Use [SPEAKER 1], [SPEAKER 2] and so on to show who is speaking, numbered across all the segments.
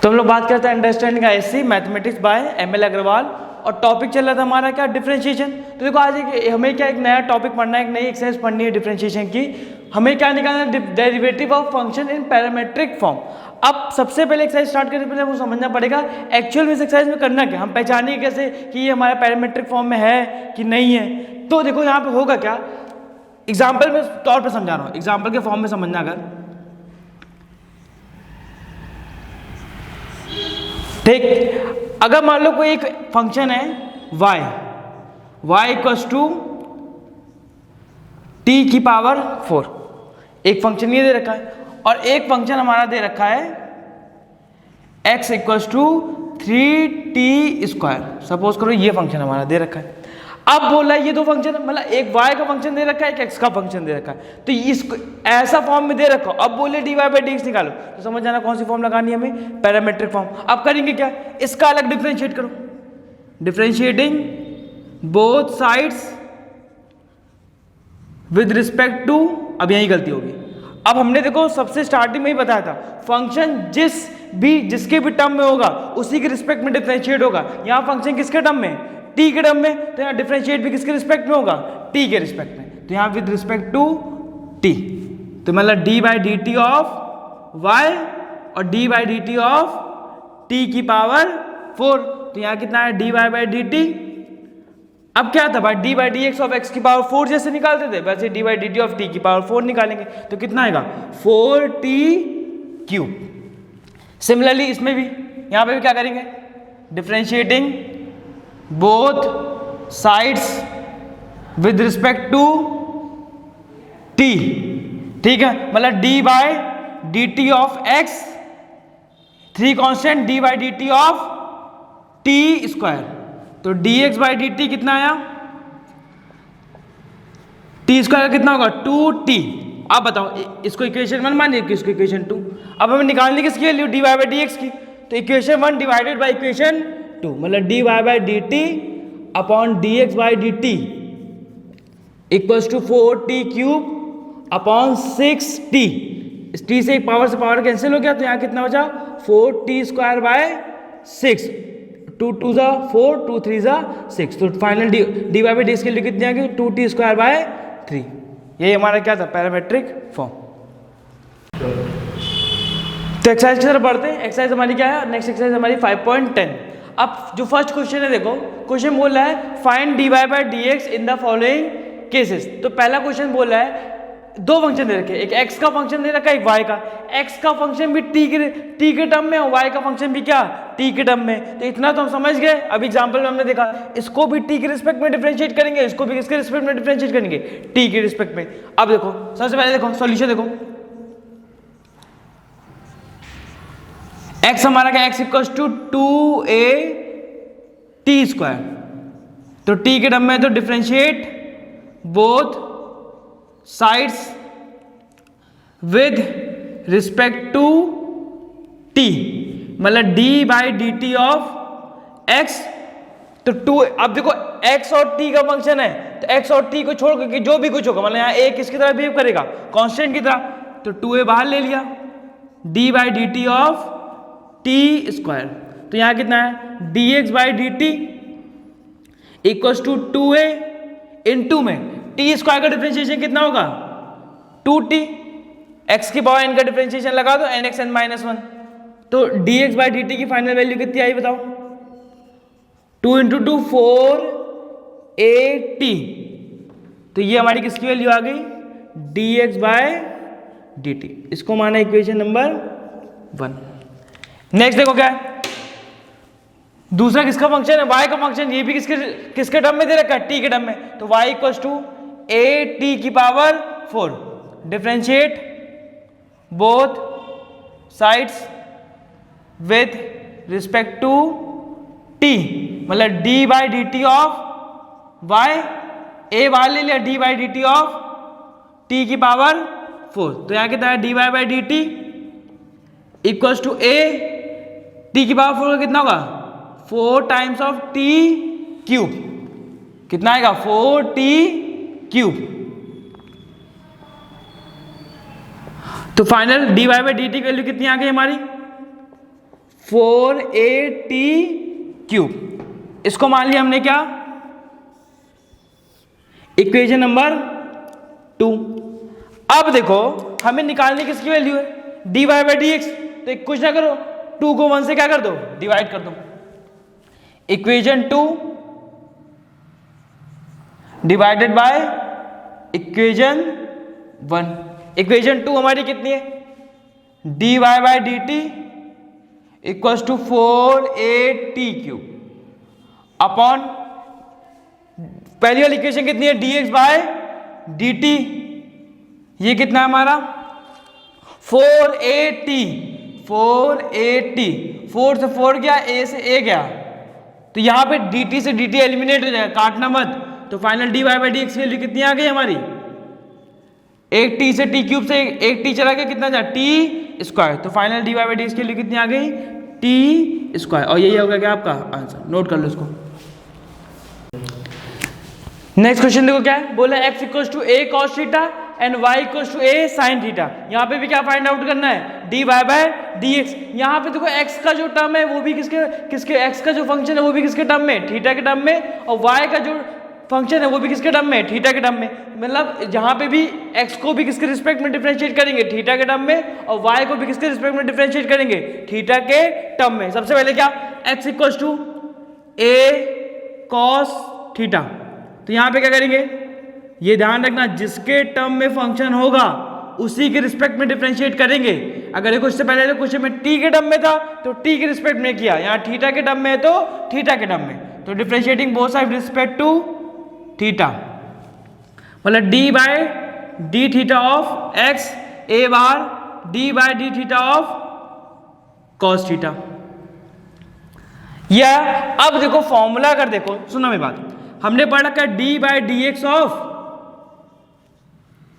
[SPEAKER 1] तो हम लोग बात करते हैं understanding ISC mathematics by ML Agarwal, और टॉपिक चल रहा था हमारा क्या, डिफरेंशिएशन। तो देखो आज हमें क्या एक नया टॉपिक पढ़ना है, एक नई एक्सरसाइज पढ़नी है डिफरेंशिएशन की। हमें क्या निकालना है, derivative of function in parametric form. अब सबसे पहले एक्सरसाइज स्टार्ट करने से पहले हमको समझना पड़ेगा एक्चुअल में इस एक्सरसाइज में करना क्या, हम पहचानेंगे कैसे कि ये हमारा पैरामेट्रिक फॉर्म में है कि नहीं है। तो देखो यहाँ पे होगा क्या, एग्जाम्पल में तौर पर समझा रहा हूँ, एग्जाम्पल के फॉर्म में समझना। अगर ठीक, अगर मान लो कोई एक फंक्शन है y इक्वल्स टू t की पावर 4, एक फंक्शन ये दे रखा है, और एक फंक्शन हमारा दे रखा है x equals to 3t square. Suppose करो ये फंक्शन हमारा दे रखा है। अब बोला है ये दो फंक्शन, मतलब एक y का फंक्शन दे रखा है, एक x का फंक्शन दे रखा है, तो इसको ऐसा फॉर्म में दे रखा हो। अब बोले dy बाई dx निकालो, तो समझ जाना कौन सी फॉर्म लगानी है हमें, पैरामेट्रिक फॉर्म। अब करेंगे क्या, इसका अलग डिफरेंशिएट करो, differentiating both sides with respect to. अब यही गलती होगी। अब हमने देखो सबसे स्टार्टिंग में ही बताया था, फंक्शन जिसके भी टर्म में होगा उसी के रिस्पेक्ट में डिफरेंशिएट होगा। यहाँ फंक्शन किसके टर्म में, t के टर्म में, तो यहाँ डिफरेंशिएट भी किसके रिस्पेक्ट में होगा, t के रिस्पेक्ट में। तो यहाँ विद रिस्पेक्ट टू t, तो मतलब d by D T of y और d by D T of t की पावर 4। तो यहाँ कितना है, dy बाई डी टी। अब क्या था भाई, d by D x of x की पावर 4 जैसे निकालते थे, वैसे d by D T of t की पावर 4 निकालेंगे। तो कितना आएगा, 4t क्यूब। सिमिलरली इसमें भी, यहाँ पे भी क्या करेंगे, differentiating both sides with respect to t। ठीक है, मतलब d by D T of x, 3 constant d by D T of t square. तो dx बाई डी टी कितना आया, t स्क्वायर कितना होगा, 2t। अब बताओ, इसको इक्वेशन 1 मानिए कि इसको इक्वेशन 2। अब हमें निकालनी किसकी value, dy by D x की। तो इक्वेशन 1 डिवाइडेड बाई इक्वेशन 2, मतलब dy by D T upon dx by D T equals to 4t cube upon 6t। इस t से एक पावर से पावर कैंसिल हो गया, तो यहाँ कितना बचा, 4t स्क्वायर बाय 6, 2 2 जा 4, 2 3 जा 6। तो फाइनल dy बाई डी की कितनी आ गई, 2t स्क्वायर बाय 3। ये हमारा क्या था, पैरामेट्रिक फॉर्म। तो एक्सरसाइज की तरफ बढ़ते हैं। एक्सरसाइज हमारी क्या है, नेक्स्ट एक्सरसाइज हमारी 5.10। अब जो फर्स्ट क्वेश्चन है, देखो क्वेश्चन बोल रहा है find dy by D x in the following cases. तो पहला क्वेश्चन बोल रहा है दो फंक्शन दे रखे, एक x का फंक्शन दे रखा है, एक y का। x का फंक्शन भी t के टर्म में और y का फंक्शन भी क्या, t के टर्म में। तो इतना तो हम समझ गए। अब एग्जांपल में हमने देखा, इसको भी t के रिस्पेक्ट में डिफरेंशिएट करेंगे, इसको भी किसके रिस्पेक्ट में डिफरेंशिएट करेंगे, t के रिस्पेक्ट में। अब देखो सबसे पहले देखो सॉल्यूशन, देखो x हमारा क्या, x equals to 2a t square. तो t के टर्म में तो differentiate both sides with respect to t, मतलब d by D T of x। तो 2, अब देखो x और t का फंक्शन है, तो x और t को छोड़ करके जो भी कुछ होगा, मतलब यहाँ a किसकी तरह बिहेव करेगा, कांस्टेंट की तरह। तो 2a बाहर ले लिया, d by D T of t square. तो यहाँ कितना है, dx by D T equals to 2a into में t स्क्वायर का डिफरेंशिएशन कितना होगा, 2t। x की पावर n का डिफरेंशिएशन लगा दो, nx n माइनस 1। तो dx बाई डी टी की फाइनल वैल्यू कितनी आई बताओ, 2 इंटू 2 4at। तो ये हमारी किसकी वैल्यू आ गई, dx बाई डी टी। इसको माना इक्वेशन नंबर 1। नेक्स्ट देखो क्या है, दूसरा किसका फंक्शन है, y का फंक्शन, ये भी किसके टर्म में दे रखा है, t के टर्म में। तो y equals to a t की power 4, differentiate both sides with respect to t, मतलब d by D T of y, a बाहर ले लिया, d by D T of t की पावर 4। तो यहाँ कितना है, dy by D T equals to a t की पावर 4 का कितना होगा, 4 टाइम्स ऑफ t क्यूब। कितना आएगा, 4t क्यूब। तो final dy by D t की वैल्यू कितनी आ गई हमारी, 4at क्यूब। इसको मान लिया हमने क्या, इक्वेशन नंबर 2। अब देखो हमें निकालने किसकी वैल्यू है, dy बाई डी एक्स। तो कुछ ना करो, 2 को 1 से क्या कर दो, डिवाइड कर दो। Equation 2 divided by equation 1। Equation 2 हमारी कितनी है, dy by D T equals to 4at cube upon पहली वाली इक्वेशन कितनी है, dx बाय डी टी, ये कितना है हमारा 4at। 4 से 4 गया, a से a गया, तो यहां पे dt से dt एलिमिनेट हो जाएगा, काटना मत। तो final dy by D x की वैल्यू कितनी आ गई हमारी, एक t से t क्यूब से एक t चला गया, कितना जा t स्क्वायर। तो final dy by D x की वैल्यू कितनी आ गई, t स्क्वायर। और यही होगा क्या आपका आंसर, नोट कर लो इसको। नेक्स्ट क्वेश्चन देखो क्या है, बोला x equals to a cos theta and y equals to a sin theta. यहाँ पे भी क्या फाइंड आउट करना है, dy बाई डी एक्स। यहाँ पे देखो x का जो टर्म है वो भी किसके x का जो फंक्शन है वो भी किसके टर्म में, थीटा के टर्म में, और y का जो फंक्शन है वो भी किसके टर्म में, थीटा के टर्म में। मतलब जहाँ पे भी x को भी किसके रिस्पेक्ट में डिफरेंशिएट करेंगे, थीटा के टर्म में, और y को भी किसके रिस्पेक्ट में डिफरेंशिएट करेंगे, थीटा के टर्म में। सबसे पहले क्या, x equals to a cos theta. तो यहाँ पे क्या करेंगे, ये ध्यान रखना, जिसके टर्म में फंक्शन होगा उसी के रिस्पेक्ट में डिफरेंशिएट करेंगे। अगर ये कुछ से पहले क्वेश्चन में t के टर्म में था तो t के रिस्पेक्ट में किया, यहाँ थीटा के टर्म में है तो थीटा के टर्म में। तो differentiating both side respect to theta, मतलब d by D theta of x a बार d by D theta of cos theta. या अब देखो फॉर्मूला अगर देखो, सुनो मेरी बात, हमने पढ़ा क्या, d by D x of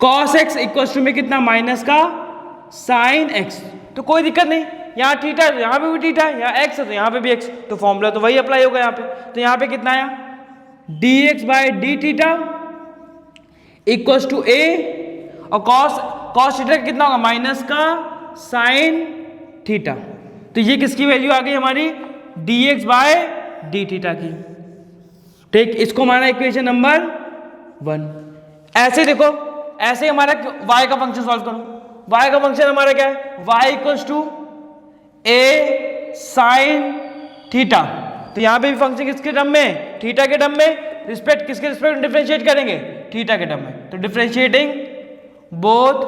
[SPEAKER 1] cos x equals to में कितना, माइनस का sin x। तो कोई दिक्कत नहीं, यहाँ थीटा है तो यहाँ पे भी थीटा है, यहाँ x है तो यहाँ पे भी x, तो फॉर्मूला तो वही अप्लाई होगा यहाँ पे। तो यहाँ पे कितना आया, dx by D theta equals to a, और cos थीटा कितना होगा, माइनस का sin थीटा। तो ये किसकी वैल्यू आ गई हमारी, dx बाय डी थीटा की। ठीक, इसको माना इक्वेशन नंबर 1। ऐसे देखो, ऐसे हमारा y का फंक्शन सॉल्व करो। y का फंक्शन हमारा क्या है, y equals to a sin theta. तो यहाँ पे भी फंक्शन किसके टर्म में, थीटा के टर्म में, रिस्पेक्ट किसके रिस्पेक्ट में डिफरेंशिएट करेंगे, थीटा के टर्म में। तो differentiating both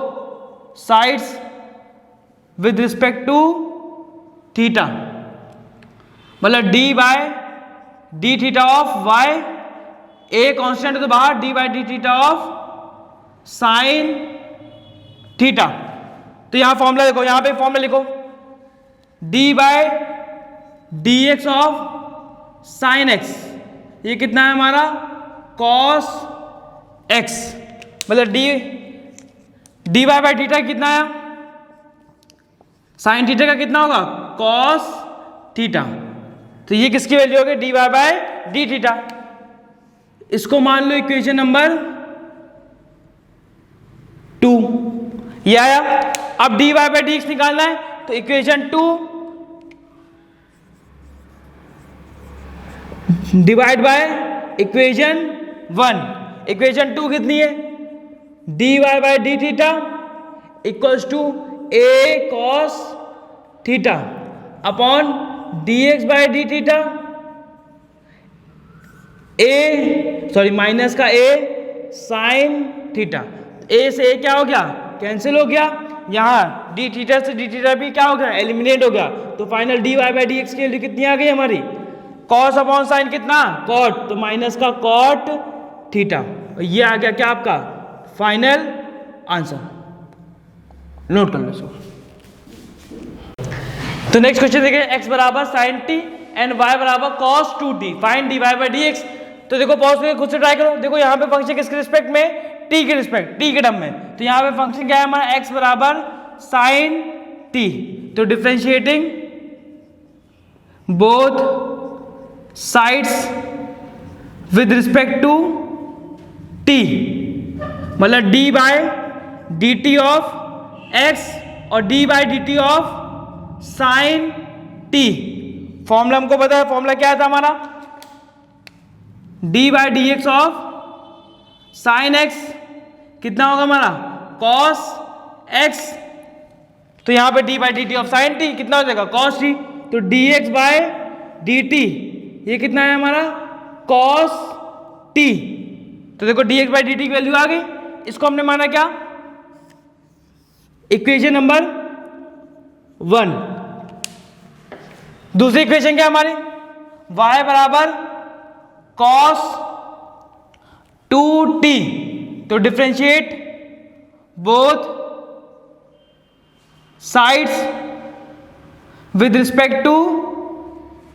[SPEAKER 1] sides with respect to theta, मतलब d by D theta of y, a constant है तो बाहर, d by D theta of sine theta. तो यहां फॉर्मूला देखो, यहां पे फॉर्मूला लिखो, d by D x of sine x, ये कितना है हमारा cos x, मतलब dy बाई थीटा कितना है, साइन थीटा का कितना होगा, cos थीटा। तो ये किसकी वैल्यू होगी, dy बाई डी थीटा। इसको मान लो इक्वेशन नंबर 2, ये आया। अब dy बाई डी एक्स निकालना है, तो equation 2 divide by equation 1। Equation 2 कितनी है, dy by D theta equals to a cos theta upon dx by D theta, minus का a साइन थीटा। a से a क्या हो गया, कैंसिल हो गया, यहाँ डी थीटा से डी थीटा भी क्या हो गया, एलिमिनेट हो गया। तो final dy by D x की वैल्यू कितनी आ गई हमारी, cos अपॉन साइन कितना, cot, तो माइनस का cot थीटा। ये आ गया क्या आपका फाइनल आंसर, नोट कर लो इसको। तो नेक्स्ट क्वेश्चन देखिए, x बराबर साइन टी एंड y बराबर cos 2t, find dy by D X. तो देखो पॉज करके खुद से ट्राई करो। देखो यहाँ पे फंक्शन किसके रिस्पेक्ट में, t के रिस्पेक्ट, t के टर्म में। तो यहाँ पे फंक्शन क्या है हमारा, x बराबर साइन t। तो differentiating both sides with respect to t, मतलब d by dt of x और d by dt of sine T. Formula हमको पता है, फॉर्मूला क्या था हमारा, D by D x of sine X कितना होगा हमारा, कॉस एक्स। तो यहां पे D by D T of sine T कितना हो जाएगा, कॉस टी। तो D x by D T ये कितना है हमारा, कॉस टी। तो देखो D x by D t की वैल्यू आ गई। इसको हमने माना क्या, इक्वेशन नंबर 1। दूसरी इक्वेशन क्या हमारी, y बराबर कॉस 2t। तो differentiate both sides with respect to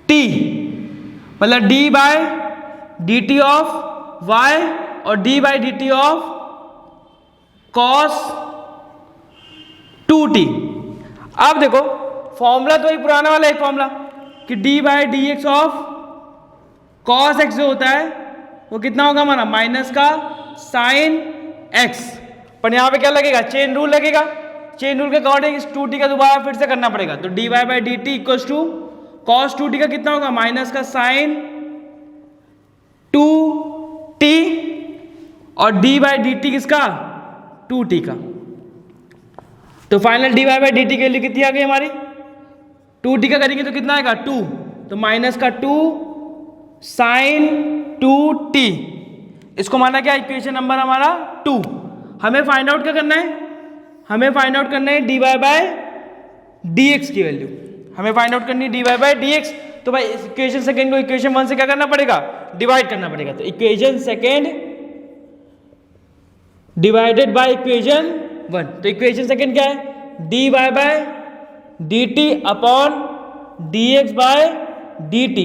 [SPEAKER 1] t, मतलब d by D T of y और d by D T of cos 2t। अब देखो फॉर्मूला तो ही पुराना वाला है फॉर्मूला कि d by D x of cos x जो होता है वो कितना होगा हमारा, माइनस का साइन एक्स। पर यहाँ पे क्या लगेगा, चेन रूल लगेगा। चेन रूल के अकॉर्डिंग इस 2t का दोबारा फिर से करना पड़ेगा। तो dy by D T equals to cos 2t का कितना होगा, माइनस का साइन 2t और d बाई डी टी किसका, 2t का। तो final dy by D T के लिए कितनी आ गई हमारी, 2t का करेंगे तो कितना आएगा 2, तो माइनस का 2 साइन 2t। इसको माना क्या, इक्वेशन नंबर हमारा 2। हमें फाइंड आउट क्या करना है, हमें फाइंड आउट करना है dy बाय dx की वैल्यू। हमें फाइंड आउट करनी है dy बाय dx। तो भाई इक्वेशन सेकंड को इक्वेशन 1 से क्या करना पड़ेगा, डिवाइड करना पड़ेगा। तो equation second divided by equation 1। तो इक्वेशन सेकंड क्या है, dy by dt upon dx by dt।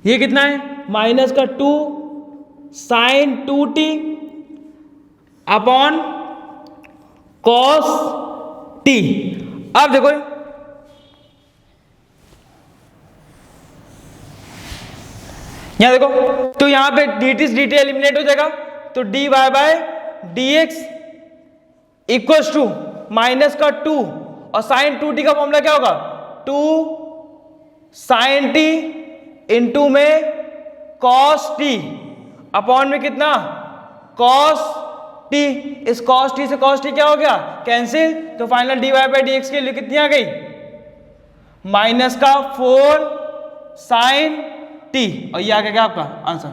[SPEAKER 1] ये कितना है, माइनस का 2 sign 2t upon cos t। अब देखो यहां देखो, तो यहां पे dt से dt एलिमिनेट हो जाएगा। तो dy by dx equals to minus का 2 और साइन 2t का फॉर्मूला क्या होगा, 2 साइन t इंटू में कॉस t अपॉन में कितना, कॉस t। इस कॉस t से कॉस t क्या हो गया, कैंसिल। तो फाइनल dy बाई dx के लिए कितनी आ गई, माइनस का 4 साइन t। और ये आ गया आपका आंसर,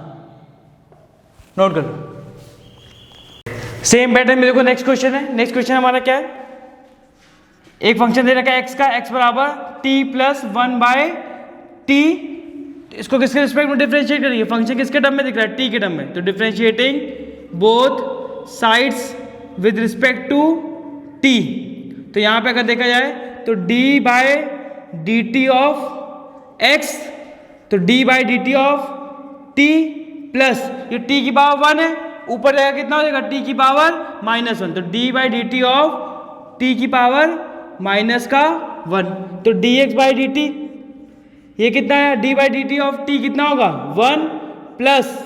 [SPEAKER 1] नोट कर लो। सेम पैटर्न में देखो नेक्स्ट क्वेश्चन है। नेक्स्ट क्वेश्चन हमारा क्या है, एक फंक्शन दे रखा है x का, x बराबर t प्लस 1 बाय t। इसको किसके रिस्पेक्ट में डिफरेंशिएट करेंगे, फंक्शन किसके टर्म में दिख रहा है, t के टर्म में। तो differentiating both sides with respect to t। तो यहां पे अगर देखा जाए तो d by D T of x, तो d by D T of t plus ये t की पावर 1 है, ऊपर जाएगा कितना हो जाएगा, t की पावर -1। तो d by D T of t की पावर माइनस का 1। तो dx बाई डी टी ये कितना है, d by D T of t कितना होगा, 1 प्लस।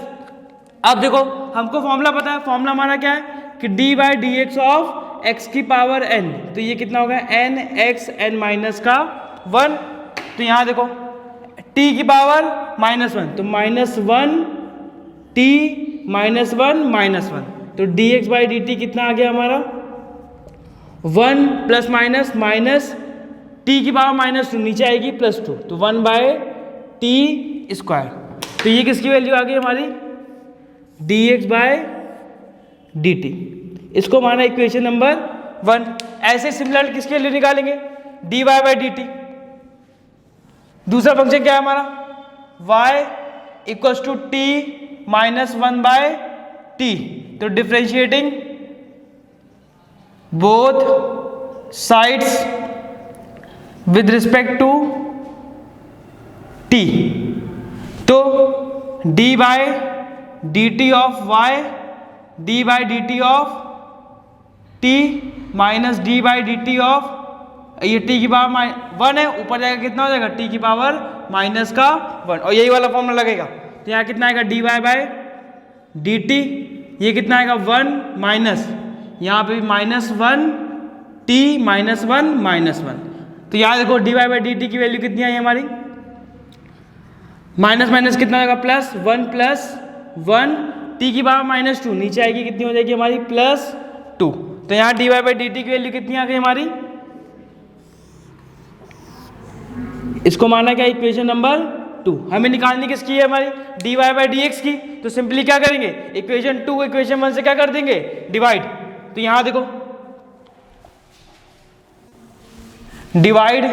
[SPEAKER 1] अब देखो हमको फॉर्मूला पता है, फॉर्मूला हमारा क्या है कि d by D x of x की पावर n। तो ये कितना होगा, n x n माइनस का 1। तो यहां देखो t की पावर -1, तो -1 t -1 तो dx बाई डी टी कितना आ गया हमारा, 1 प्लस माइनस माइनस t की पावर -2 नीचे आएगी +2, तो 1 बाय टी स्क्वायर। तो ये किसकी वैल्यू आ गई हमारी, dx बाय डी टी। इसको माना इक्वेशन नंबर 1। ऐसे सिमिलर किसके लिए निकालेंगे, dy बाय डी टी। दूसरा फंक्शन क्या है हमारा, y equals to t -1 by T. तो differentiating both sides with respect to t। तो d by D T of y, d by D T of t minus d by D T of, ये t की power 1 है, ऊपर जाएगा कितना हो जाएगा, t की पावर माइनस का 1। और यही वाला फॉर्मूला लगेगा। तो यहाँ कितना आएगा, dy बाय डी टी, ये कितना आएगा 1 माइनस, यहाँ पे -1 t -1 -1। तो यहाँ देखो d y by D t की वैल्यू कितनी आई हमारी, माइनस माइनस कितना होगा प्लस वन टी की पावर -2 नीचे आएगी, कितनी हो जाएगी हमारी +2। तो यहाँ d y by D t की वैल्यू कितनी आ गई हमारी, इसको माना क्या इक्वेशन नंबर 2। हमें निकालनी किसकी है हमारी, D y by D x की। तो सिंपली क्या करेंगे, इक्वेशन 2 इक्वेशन 1 से क्या कर देंगे डिवाइड। तो यहां देखो divide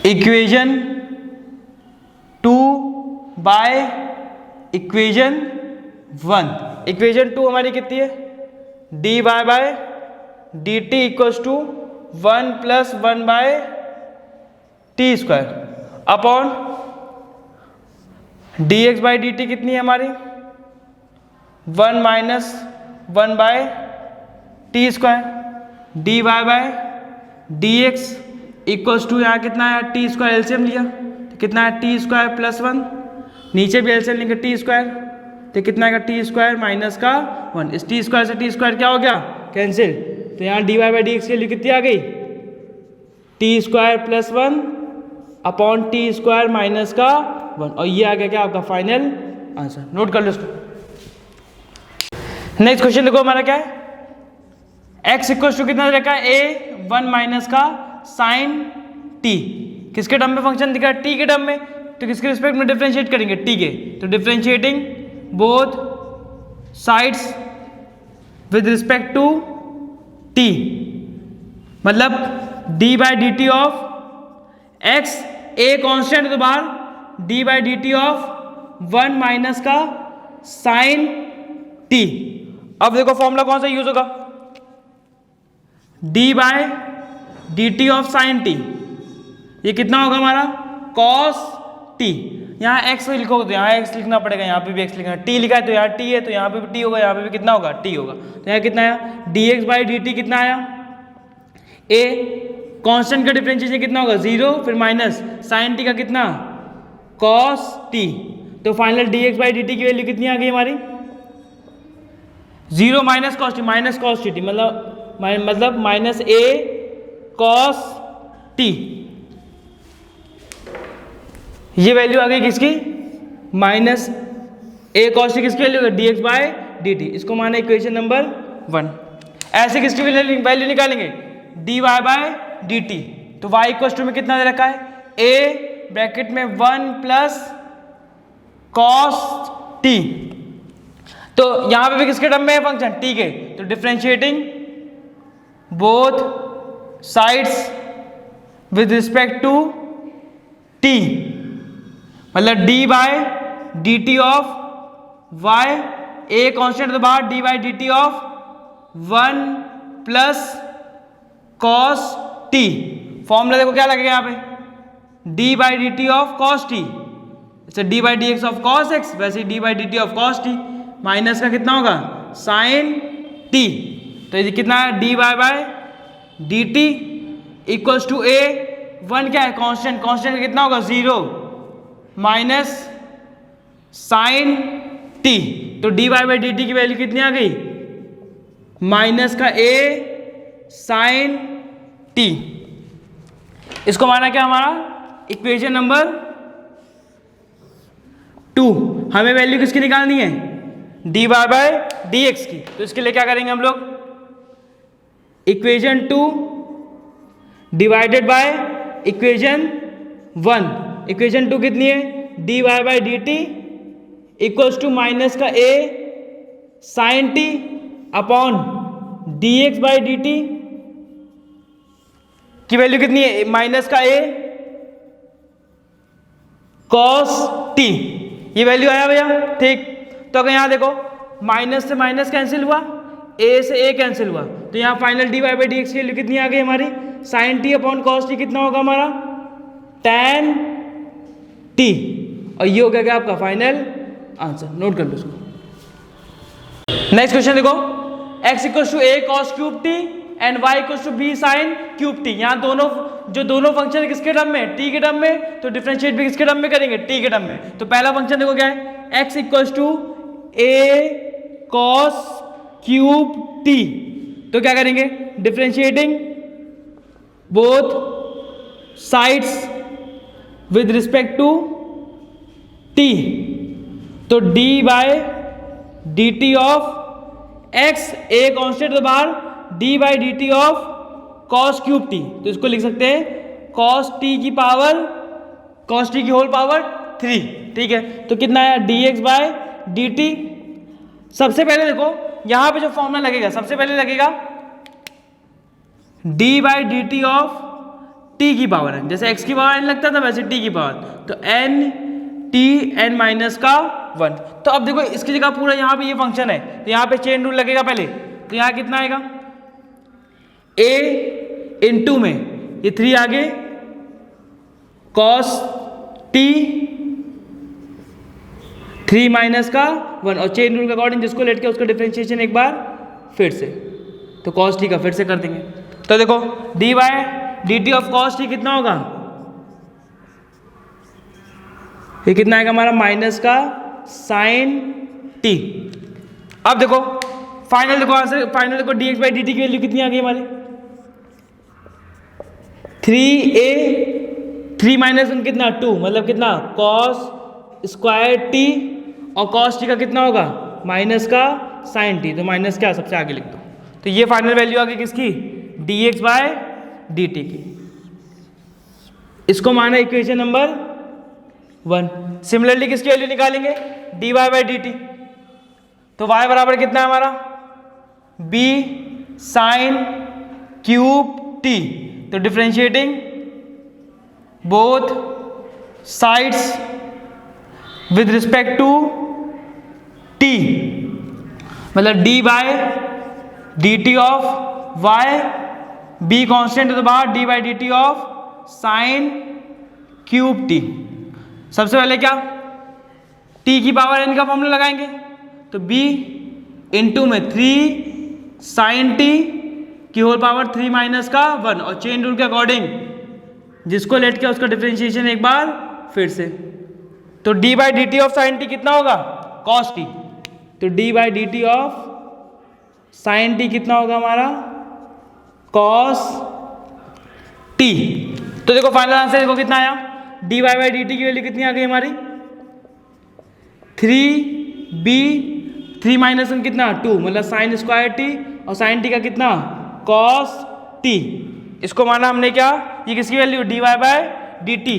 [SPEAKER 1] equation 2 by equation 1। Equation 2 हमारी कितनी है, D Y by D T equals to 1 + 1 by t square upon d x by D t कितनी है हमारी 1 - 1 by t square. D Y by D x equals to यहाँ कितना है T square, LCM लिया तो कितना है टी स्क्वायर +1, नीचे भी एलसीएम लेंगे टी स्क्वायर तो कितना है टी स्क्वायर -1। इस टी स्क्वायर से टी स्क्वायर क्या हो गया कैंसिल। तो यहाँ d y by D x की वैल्यू कितनी आ गई, t square +1 upon t square -1। और ये आ गया क्या आपका फाइनल आंसर। नोट कर लो इसको। नेक्स्ट क्वेश्चन देखो हमारा क्या है, x इक्वल टू कितना रखा है a 1 - का साइन t, किसके टर्म में फंक्शन दिखा है, t के टर्म में। तो किसके रिस्पेक्ट में डिफरेंशिएट करेंगे, t के। तो differentiating both sides with respect to t, मतलब d by D T of x, a constant तो बाहर d by D T of 1 - का साइन t। अब देखो फॉर्मूला कौन सा यूज होगा, d by D T of sine t, ये कितना होगा हमारा cos t। यहाँ x लिखोगे तो यहाँ x लिखना पड़ेगा, यहाँ पे भी x लिखना, t लिखा है तो यहाँ t है तो यहाँ पे भी t होगा, यहाँ पे भी कितना होगा t होगा। तो यहाँ कितना आया dx बाई डी टी कितना आया, a कांस्टेंट का डिफरेंशिएशन कितना होगा 0 फिर माइनस साइन t का कितना cos t। तो final dx by D t की वैल्यू कितनी आ गई हमारी 0 - cos t मतलब -a cos t। ये वैल्यू आ गई किसकी -a cos t, किसकी value dx by D t, इसको माना इक्वेशन नंबर 1। ऐसे किसकी वैल्यू निकालेंगे dy बाय डी टी। तो y इक्वल टू में कितना दे रखा है a ब्रैकेट में 1 + cos t। तो यहां पे भी किसके टर्म में है फंक्शन t के। तो differentiating both sides with respect to t, मतलब d by D T of y, a constant तो बाहर d by D T of 1 + cos t। Formula देखो क्या लगेगा यहाँ पे d by D T of cos t, जैसे d by D x of cos x वैसे d by D T of cos t, minus का कितना होगा साइन t। तो ये कितना है dy by D T equals to a 1 क्या है कांस्टेंट, कांस्टेंट का कितना होगा 0 माइनस साइन t। तो dy बाई डी टी की वैल्यू कितनी आ गई माइनस का a साइन t। इसको माना क्या हमारा इक्वेशन नंबर 2। हमें वैल्यू किसकी निकालनी है dy बाय डी एक्स की। तो इसके लिए क्या करेंगे हम लोग, equation 2 divided by equation 1। Equation 2 कितनी है dy by D T equals to minus का a sine t upon dx by D t की वैल्यू कितनी है माइनस का a cos t। ये वैल्यू आया भैया, ठीक। तो अगर यहां देखो माइनस से माइनस कैंसिल हुआ, a से a कैंसिल हुआ, तो यहाँ final dy by D x की वैल्यू कितनी आ गई हमारी sine t upon cos t कितना होगा हमारा tan t। और ये हो गया क्या आपका फाइनल आंसर। नोट कर लो इसको। नेक्स्ट क्वेश्चन देखो x equals to a cos cube t and y equals to b sin cube t। यहाँ दोनों फंक्शन किसके टर्म में t के टर्म में, तो डिफरेंशिएट भी किसके टर्म में करेंगे t के टर्म में। तो पहला फंक्शन देखो क्या है x equals to a cos cube t। तो क्या करेंगे differentiating both sides with respect to t, तो d by D T of x, a constant तो बाहर, d by D T of cos cube t, तो इसको लिख सकते हैं कॉस टी की होल पावर 3, ठीक है। तो कितना आया dx बाय डी टी। सबसे पहले देखो यहां पे जो फॉर्मूला लगेगा, सबसे पहले लगेगा d by D T of t की पावर n, जैसे x की पावर n लगता था वैसे t की पावर, तो n t n माइनस का 1। तो अब देखो इसकी जगह पूरा यहाँ पे ये फंक्शन है, तो यहाँ पे चेन रूल लगेगा पहले, तो यहाँ कितना आएगा a इंटू में ये 3 आगे cos t 3 माइनस का 1, और चेन रूल के अकॉर्डिंग जिसको लेट के उसका डिफरेंशिएशन एक बार फिर से, तो cos t का फिर से कर देंगे। तो देखो d by D T of cos t कितना होगा, ये कितना आएगा हमारा माइनस का साइन t। अब देखो फाइनल देखो आंसर, फाइनल देखो dx बाई डी टी की वैल्यू कितनी आ गई हमारी 3a 3 माइनस 1 कितना 2, मतलब कितना cos स्क्वायर t, और cos t का कितना होगा माइनस का साइन t, तो माइनस क्या सबसे आगे लिख दो। तो ये फाइनल वैल्यू आ गई किसकी dx बाय डी टी की, इसको माना इक्वेशन नंबर 1। सिमिलरली किसकी वैल्यू निकालेंगे dy बाई डी टी, तो y बराबर कितना है हमारा b साइन क्यूब t, तो differentiating both sides with respect to t, मतलब d by D T of y, b constant तो बाहर, d by D T of sine cube t। सबसे पहले क्या t की पावर n का फॉर्मूला लगाएंगे, तो b इंटू में 3 साइन t की होल पावर 3 माइनस का 1, और चेन रूल के अकॉर्डिंग जिसको लेट किया उसका डिफरेंशिएशन एक बार फिर से, तो d by D T of sign t कितना होगा cos t, तो d by D T of sign t कितना होगा हमारा cos t। तो देखो फाइनल आंसर देखो कितना आया, dy बाई डी टी की वैल्यू कितनी आ गई हमारी 3b 3 माइनस 1 कितना 2, मतलब साइन स्क्वायर t, और साइन t का कितना cos t। इसको माना हमने क्या, ये किसकी value dy by D t,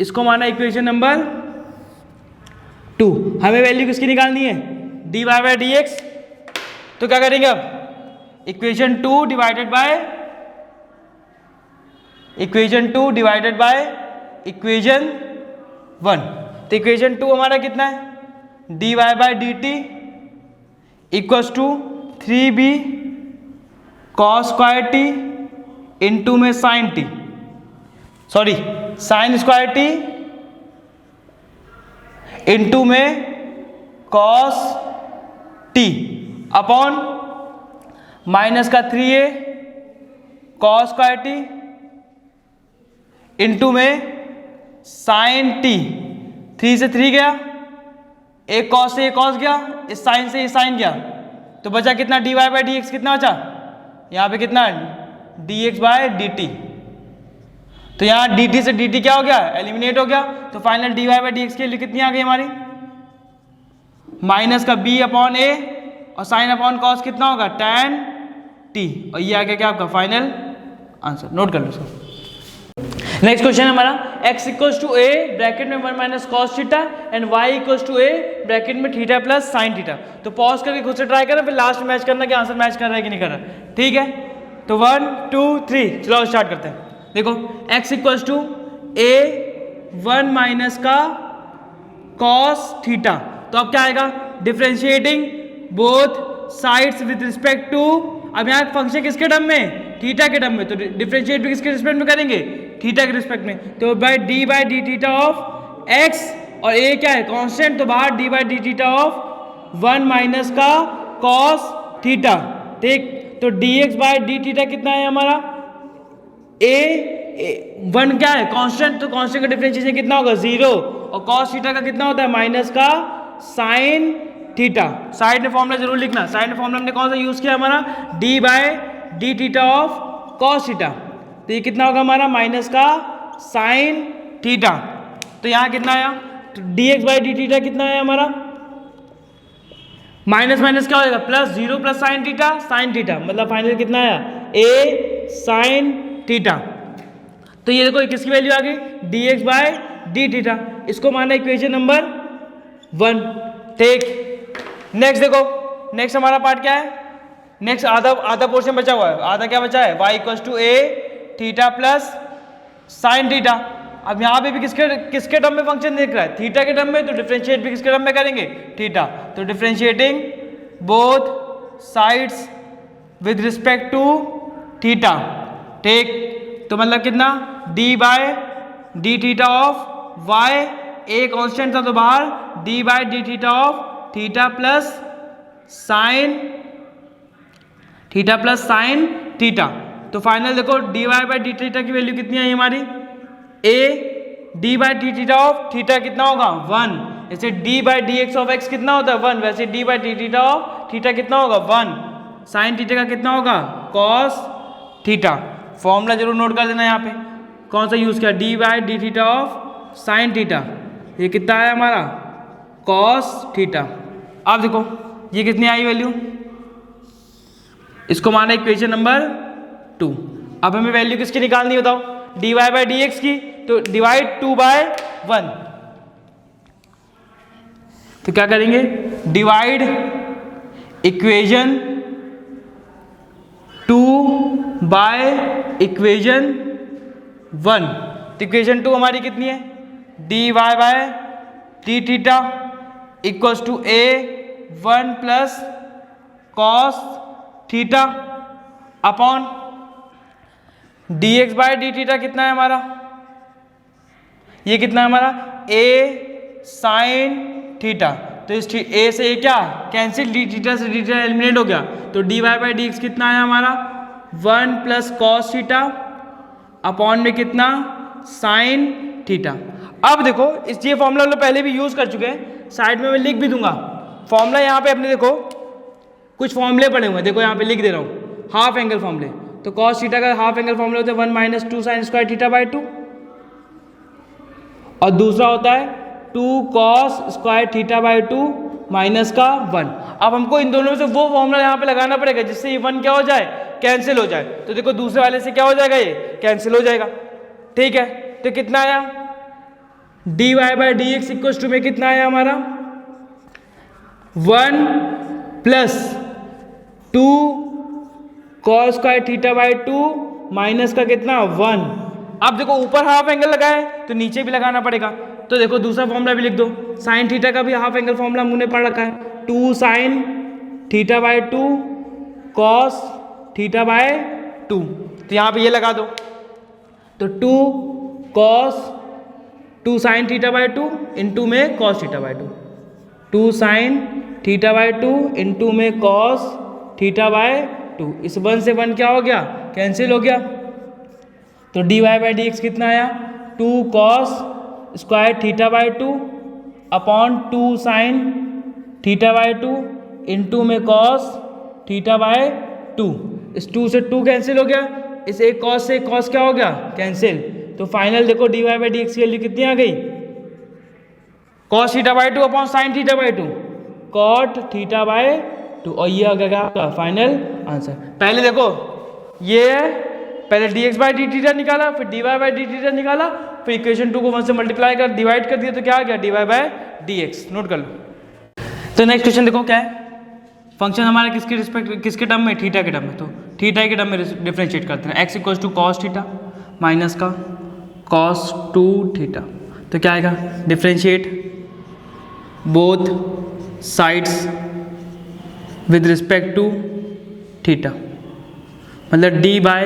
[SPEAKER 1] इसको माना इक्वेशन नंबर 2। हमें वैल्यू किसकी निकालनी है dy बाई डी एक्स, तो क्या करेंगे अब इक्वेशन 2 डिवाइडेड बाय इक्वेशन 1, तो इक्वेशन 2 हमारा कितना है dy by D T equals to 3b cos square t into में sine t, sorry sine square t into में cos t अपॉन माइनस का 3a cos square t into में sine t, 3 से 3 गया, एक cos से एक cos गया, इस साइन से ये साइन गया, तो बचा कितना dy बाई डी एक्स, कितना बचा यहाँ पे कितना dx बाय डी टी, तो यहाँ dt से dt क्या हो गया एलिमिनेट हो गया, तो final dy by D x की वैल्यू कितनी आ गई हमारी माइनस का b अपॉन a, और साइन अपॉन कॉस कितना होगा tan t, और ये आ गया क्या आपका फाइनल आंसर। नोट कर लो सर। नेक्स्ट क्वेश्चन है हमारा x equals to a bracket में 1 माइनस cos theta and y equals to a bracket में थीटा प्लस साइन थीटा। तो पॉज करके खुद से ट्राई करना, फिर लास्ट में मैच करना कि आंसर मैच कर रहा है कि नहीं कर रहा, ठीक है। तो 1 2 3 चलो स्टार्ट करते हैं। देखो x इक्वल्स टू a 1 माइनस का कॉस थीटा, तो अब क्या आएगा differentiating both sides with respect to, अब यहाँ फंक्शन किसके टर्म में थीटा के टर्म में, तो डिफरेंशिएट भी किसके रिस्पेक्ट में करेंगे थीटा के रिस्पेक्ट में, तो by D theta of x, और a क्या है कांस्टेंट, तो बाहर d by D theta of 1 माइनस का कॉस थीटा, ठीक। तो dx बाय डी थीटा कितना है हमारा a 1 क्या है कांस्टेंट, तो कांस्टेंट का डिफरेंशिएशन कितना होगा 0, और कॉस थीटा का कितना होता है माइनस का साइन थीटा। साइड में फॉर्मूला जरूर लिखना, साइड में फॉर्मूला हमने कौन सा यूज किया हमारा d by D theta of cos theta, तो ये कितना होगा हमारा माइनस का साइन थीटा। तो यहाँ कितना आया, तो dx बाई डी थीटा कितना आया हमारा, माइनस माइनस क्या हो जाएगा प्लस, 0 प्लस साइन थीटा मतलब फाइनल कितना आया a साइन थीटा। तो ये देखो किसकी वैल्यू आ गई, dx बाय डी थीटा, इसको माना इक्वेशन नंबर 1। ठीक, नेक्स्ट देखो, नेक्स्ट हमारा पार्ट क्या है, नेक्स्ट आधा पोर्शन बचा हुआ है, आधा क्या बचा है, y equals to a theta plus sine theta. अब यहाँ पे भी किसके टर्म में फंक्शन देख रहा है, थीटा के टर्म में, तो डिफरेंशिएट भी किसके टर्म में करेंगे, थीटा। तो differentiating both sides with respect to theta. ठीक, तो मतलब कितना, d by D theta of y, a constant था तो बाहर, d by D theta of theta plus sine theta. तो फाइनल देखो dy बाय डी थीटा की वैल्यू कितनी आई हमारी, a d by D theta of theta कितना होगा 1, जैसे d by D x of x कितना होता है 1, वैसे d by D theta of theta कितना होगा 1, साइन थीटा का कितना होगा cos थीटा। फॉर्मूला जरूर नोट कर देना, यहाँ पे कौन सा यूज किया, d by D theta of sine theta, ये कितना आया हमारा cos थीटा। अब देखो ये कितनी आई वैल्यू, इसको माना इक्वेशन नंबर 2। अब हमें वैल्यू किसकी निकालनी है बताओ, dy बाय डी एक्स की, तो डिवाइड 2 बाय 1, तो क्या करेंगे, डिवाइड इक्वेशन 2 बाय इक्वेशन 1। तो इक्वेशन 2 हमारी कितनी है, dy by D theta equals to a 1 plus cos theta upon dx by D theta कितना है हमारा, ये कितना है हमारा a साइन थीटा। तो इस a से a क्या कैंसिल, डी थीटा से डी थीटा एलिमिनेट हो गया, तो dy बाय डी एक्स कितना है हमारा 1 प्लस कॉस थीटा अपॉन में कितना साइन थीटा। अब देखो इस ये फॉर्मूला हम लोग पहले भी यूज कर चुके हैं, साइड में मैं लिख भी दूंगा फॉर्मूला। यहाँ पे अपने देखो कुछ फॉर्मूले पड़े हुए हैं, देखो यहाँ पे लिख दे रहा हूँ, हाफ एंगल फॉर्मूले। तो कॉस थीटा का हाफ एंगल फॉर्मूला होता है 1 minus 2 sine square theta by 2, और दूसरा होता है 2 cos square theta by 2 minus का 1। अब हमको इन दोनों में से वो फॉर्मूला यहाँ पे लगाना पड़ेगा जिससे ये 1 क्या हो जाए, कैंसिल हो जाए। तो देखो दूसरे वाले से क्या हो जाएगा, ये कैंसिल हो जाएगा। ठीक है, तो कितना आया, dy by D x equal to में कितना आया हमारा 1 plus 2 cos square theta by 2 minus का कितना 1। अब देखो ऊपर हाफ एंगल लगा है तो नीचे भी लगाना पड़ेगा, तो देखो दूसरा फॉर्मूला भी लिख दो, साइन थीटा का भी हाफ एंगल फॉर्मूला हमने पढ़ रखा है, 2 sine theta by 2 cos theta by 2। तो यहाँ पे ये लगा दो, तो 2 cos 2 sine theta by 2 into में cos theta by 2, 2 sine theta by 2 into में कॉस थीटा बाय 2। इस 1 से 1 क्या हो गया, कैंसिल हो गया। तो dy बाय डी एक्स कितना आया 2 cos square theta by 2 upon 2 sine theta by 2 into में कॉस थीटा बाय 2। इस 2 से 2 कैंसिल हो गया, इस एक कॉस से कॉस क्या हो गया, कैंसिल। तो फाइनल देखो dy बाय डी एक्स की वैल्यू कितनी आ गई, cos theta by 2 upon sine theta by 2 cot theta by 2, और ये आ गया आपका फाइनल आंसर। पहले देखो ये पहले dx बाय डी थीटा निकाला, फिर dy बाय डी थीटा निकाला, फिर इक्वेशन 2 को 1 से मल्टीप्लाई कर डिवाइड कर दिया, तो क्या आ गया dy बाय dx। नोट कर लो। तो नेक्स्ट क्वेश्चन देखो क्या है, फंक्शन हमारा किसके रिस्पेक्ट किसके टर्म में, थीटा के टर्म में। तो थीटा के टर्म में डिफरेंशिएट करते हैं, x equals to cos theta minus का कॉस 2 थीटा। तो क्या आएगा, differentiate both sides with respect to theta, मतलब d by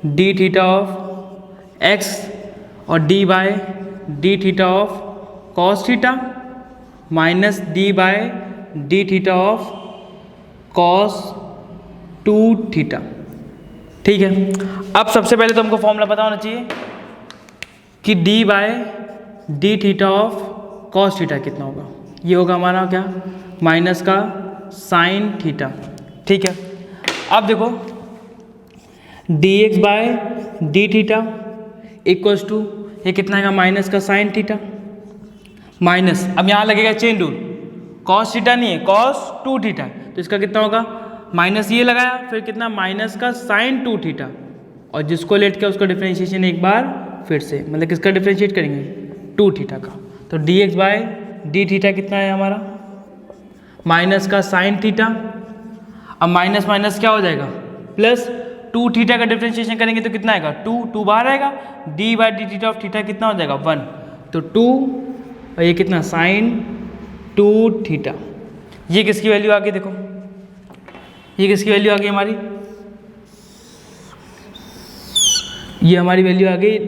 [SPEAKER 1] D theta of x और d by D theta of cos theta minus d by D theta of cos 2 theta. ठीक है, अब सबसे पहले तो हमको फॉर्मूला पता होना चाहिए कि d by D theta of cos theta कितना होगा, ये होगा हमारा क्या, माइनस का साइन थीटा। ठीक है, अब देखो dx by D theta equals to ये कितना आएगा माइनस का साइन थीटा माइनस, अब यहाँ लगेगा चेन रूल, कॉस थीटा नहीं है कॉस 2 थीटा, तो इसका कितना होगा माइनस ये लगाया, फिर कितना माइनस का साइन 2 थीटा, और जिसको लेट किया उसका डिफ्रेंशिएशन एक बार फिर से, मतलब किसका डिफ्रेंशिएट करेंगे 2 थीटा का, तो D x by D theta कितना है हमारा माइनस का साइन थीटा, अब माइनस माइनस क्या हो जाएगा प्लस 2 थीटा का डिफ्रेंशिएशन करेंगे तो कितना आएगा 2 बाहर आएगा, d by D theta of theta कितना हो जाएगा 1, तो 2 और ये कितना साइन 2 थीटा, ये किसकी वैल्यू आ गई देखो, ये किसकी वैल्यू आ गई हमारी, ये हमारी वैल्यू आ गई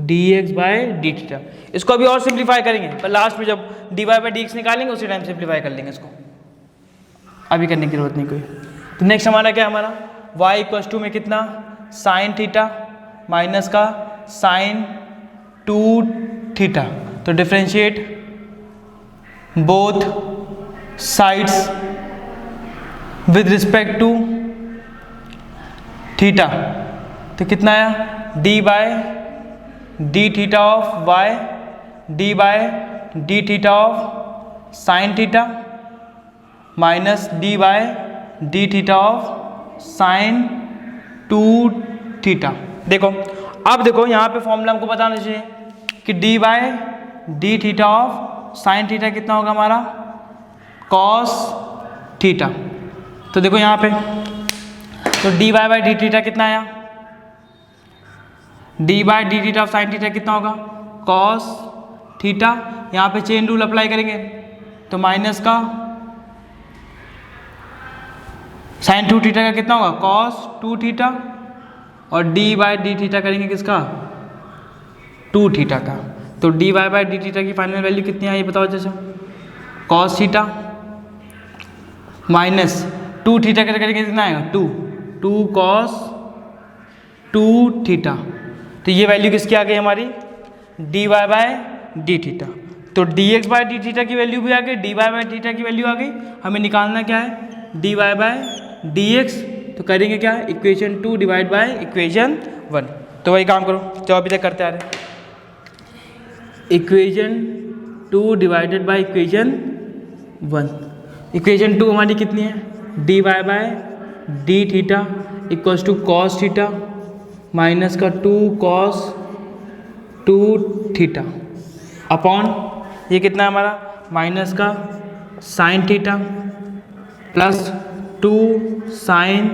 [SPEAKER 1] d x by D theta. इसको अभी और सिंप्लीफाई करेंगे, पर लास्ट में जब d y by D x निकालेंगे उसी टाइम सिंप्लीफाई कर लेंगे इसको, अभी करने की जरूरत नहीं कोई। तो नेक्स्ट हमारा क्या है, हमारा y इक्वल्स टू में कितना साइन थीटा माइनस का साइन 2 थीटा, तो differentiate both sides with respect to theta, तो कितना आया d by D theta of y d by D theta of sine theta minus d by D theta of sine 2 theta. देखो अब देखो यहाँ पे फॉर्मूला हमको बताना चाहिए कि d by D theta of sine theta कितना होगा हमारा कॉस थीटा, तो देखो यहाँ पे तो डी बाय डी थीटा कितना आया, d by D theta of sine theta कितना होगा कॉस थीटा, यहाँ पे चेन रूल अप्लाई करेंगे तो माइनस का साइन 2 थीटा का कितना होगा कॉस 2 थीटा, और डी बाय डी थीटा करेंगे किसका 2 थीटा का, तो d Y by D theta की फाइनल वैल्यू कितनी है ये बताओ जैसे कॉस थीटा माइनस 2 थीटा करके कितना आएगा 2 कॉस 2 थीटा, तो ये वैल्यू किसकी आ गई हमारी D Y by D theta, तो D x by D theta की वैल्यू भी आ गई, डी वाई बाय थीटा की वैल्यू आ गई, हमें निकालना क्या है D Y by D X, तो करेंगे क्या इक्वेशन 2 डिवाइड बाय इक्वेशन 1, तो वही काम करो जो अभी तक करते आ रहे, equation 2 divided by equation 1, equation 2 हमारी कितनी है D Y by D theta equals to cos theta minus का 2 कॉस 2 थीटा अपॉन ये कितना है हमारा माइनस का sine theta plus 2 sine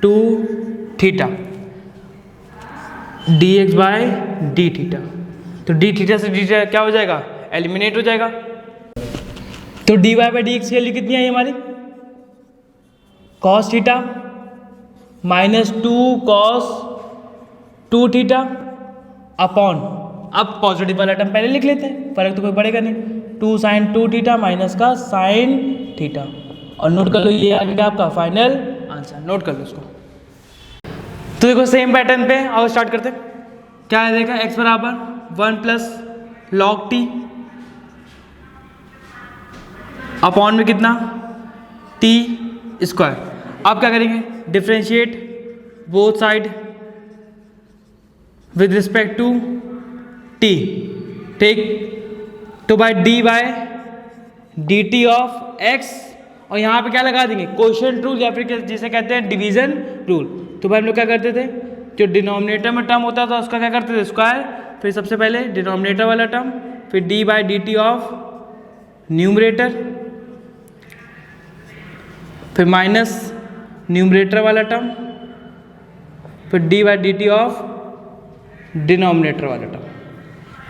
[SPEAKER 1] 2 theta d x by D theta, तो डी थीटा से डी थीटा क्या हो जाएगा एलिमिनेट हो जाएगा, तो d y by D x की वैल्यू कितनी आई हमारी cos theta minus 2 cos 2 theta upon, अब पॉजिटिव वाला टर्म पहले लिख लेते हैं फर्क तो कोई पड़ेगा नहीं, 2 साइन 2 थीटा माइनस का साइन थीटा, और नोट कर लो ये आ गया आपका फाइनल आंसर, नोट कर लो इसको। तो देखो सेम पैटर्न पे आओ स्टार्ट करते हैं, क्या है देखा x बराबर 1 प्लस लॉग टी अपॉन में कितना टी स्क्वायर, अब क्या करेंगे differentiate both side with respect to t, ठीक, तो by d by D T of x, और यहाँ पे क्या लगा देंगे कोशेंट रूल या फिर जिसे कहते हैं डिवीजन रूल, तो भाई हम लोग क्या करते थे जो डिनोमिनेटर में टर्म होता था उसका क्या करते थे स्क्वायर, फिर सबसे पहले डिनोमिनेटर वाला टर्म फिर D by D T of numerator फिर माइनस न्यूमरेटर वाला टर्म फिर D by D T of denominator वाला टर्म,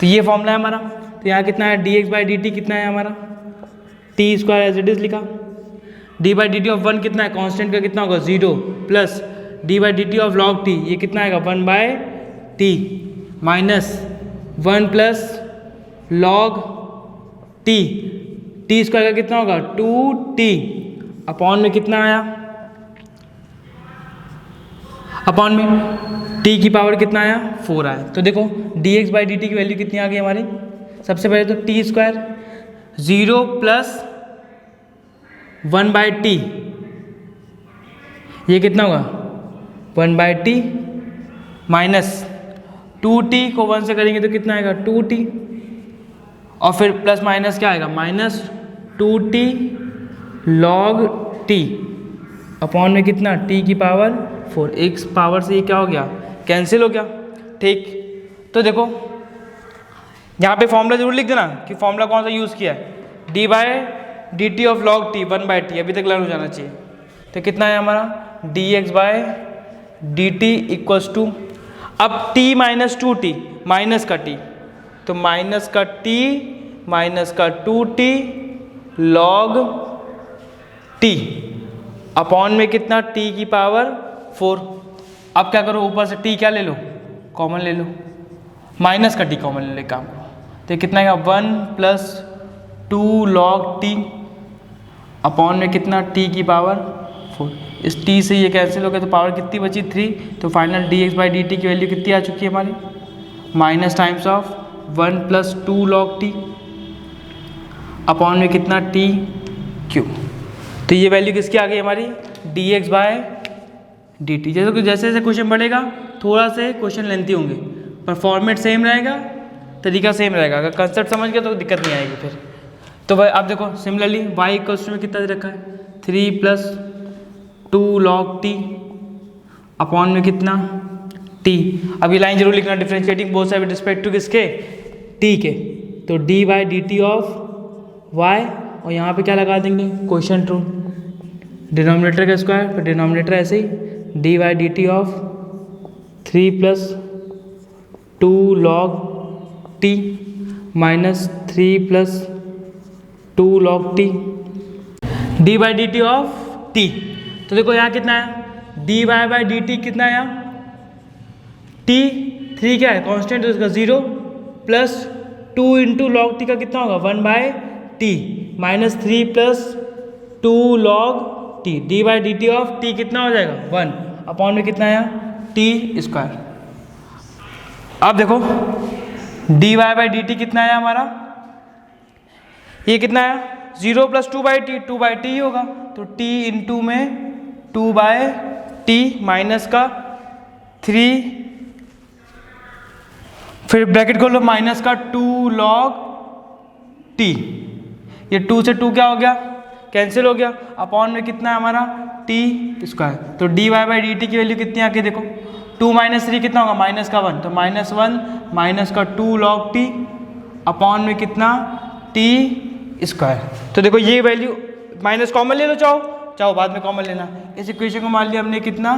[SPEAKER 1] तो ये फॉर्मूला है हमारा, तो यहाँ कितना है D x by D T कितना है हमारा T square as it is लिखा, D by D T of 1 कितना है कांस्टेंट का कितना होगा 0 plus D by D T of log T ये कितना आएगा 1 by t minus 1 plus log t, t square का कितना होगा 2t अपॉन में कितना आया, अपॉन में t की पावर कितना आया 4 आया, तो देखो dx बाई डी टी की वैल्यू कितनी आ गई हमारी, सबसे पहले तो T square 0 plus 1 by T ये कितना होगा 1 बाई टी माइनस 2t को 1 से करेंगे तो कितना आएगा 2t, और फिर प्लस माइनस क्या आएगा minus 2t log t upon में कितना t की पावर 4। एक पावर से ये क्या हो गया कैंसिल हो गया। ठीक, तो देखो यहाँ पे फॉर्मूला जरूर लिख देना कि फॉर्मूला कौन सा यूज़ किया है, d by D T of log t 1/t, अभी तक लर्न हो जाना चाहिए। तो कितना है हमारा d x by D T equals to, अब t माइनस 2t माइनस का t, तो माइनस का t माइनस का 2t log t अपॉन में कितना t की पावर 4। अब क्या करो ऊपर से t क्या ले लो कॉमन ले लो, माइनस का t कॉमन ले लो काम करो, तो कितना है 1 प्लस 2 log t अपॉन में कितना t की पावर 4। इस t से ये कैंसिल हो गया तो पावर कितनी बची 3, तो फाइनल dx बाई dt की वैल्यू कितनी आ चुकी है हमारी minus times of 1 plus 2 log t upon में कितना t क्यू। तो ये वैल्यू किसकी आ गई हमारी dx बाय dt। जैसे जैसे क्वेश्चन बढ़ेगा थोड़ा से क्वेश्चन लेंथी होंगे पर फॉर्मेट सेम रहेगा, तरीका सेम रहेगा, अगर कंसेप्ट समझ गया तो दिक्कत नहीं आएगी फिर। तो भाई आप देखो सिमिलरली y इक्वल्स में कितना दे रखा है 3 प्लस 2 log t अपॉन में कितना t। अब ये लाइन जरूर लिखना differentiating both side with respect to किसके t के, तो d by D T of y, और यहाँ पे क्या लगा देंगे क्वेश्चन रूल, डिनोमिनेटर का स्क्वायर फिर डिनोमिनेटर ऐसे ही d by D T of 3 plus 2 log t minus 3 plus 2 log t d by D T of t। तो देखो यहाँ कितना है dy बाई डी टी कितना है यहाँ t 3 क्या है कांस्टेंट, तो इसका 0 प्लस 2 इंटू लॉग टी का कितना होगा 1 by t minus 3 plus 2 log t d by D T of t कितना हो जाएगा 1 अपॉन में कितना है t स्क्वायर। अब देखो dy बाई डी टी कितना है हमारा, ये कितना है 0 प्लस 2 बाई टी ही होगा, तो t इंटू में 2 बाय टी माइनस का 3 फिर ब्रैकेट खोलो माइनस का 2 log t, ये 2 से 2 क्या हो गया कैंसिल हो गया, अपॉन में कितना है हमारा t स्क्वायर। तो dy बाई डी टी की वैल्यू कितनी आके देखो 2 माइनस 3 कितना होगा माइनस का 1, तो माइनस 1 माइनस का 2 log t अपॉन में कितना t स्क्वायर। तो देखो ये वैल्यू माइनस कॉमन ले लो, चाहो बाद में कॉमन लेना। इस इक्वेशन को मान लिया हमने कितना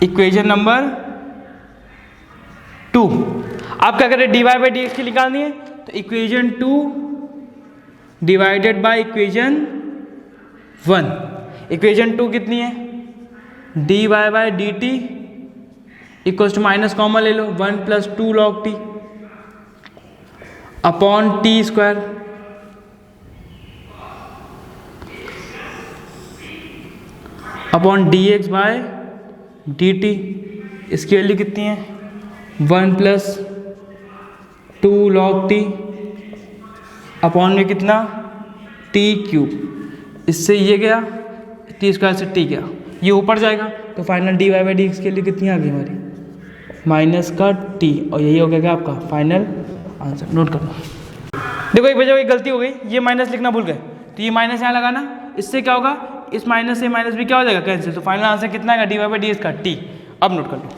[SPEAKER 1] इक्वेशन नंबर 2। आप क्या करें dy बाई डी एक्स की निकालनी है, तो equation 2 divided by equation 1। Equation 2 कितनी है dy by D T equals to minus common ले लो 1 plus 2 log t upon t square upon d x by D t, इसकी वैल्यू कितनी है 1 प्लस 2 log t अपॉन में कितना t क्यूब, इससे ये गया t स्क्वायर से t गया, ये ऊपर जाएगा, तो final dy by D x के लिए कितनी आ गई हमारी माइनस का t, और यही हो गया आपका फाइनल आंसर। नोट कर लो। देखो एक वजह एक गलती हो गई, ये माइनस लिखना भूल गए, तो ये माइनस यहाँ लगाना, इससे क्या होगा इस माइनस से माइनस भी क्या हो जाएगा कैंसिल, तो फाइनल आंसर कितना आएगा dy बाई डी एक्स का t। अब नोट कर लो।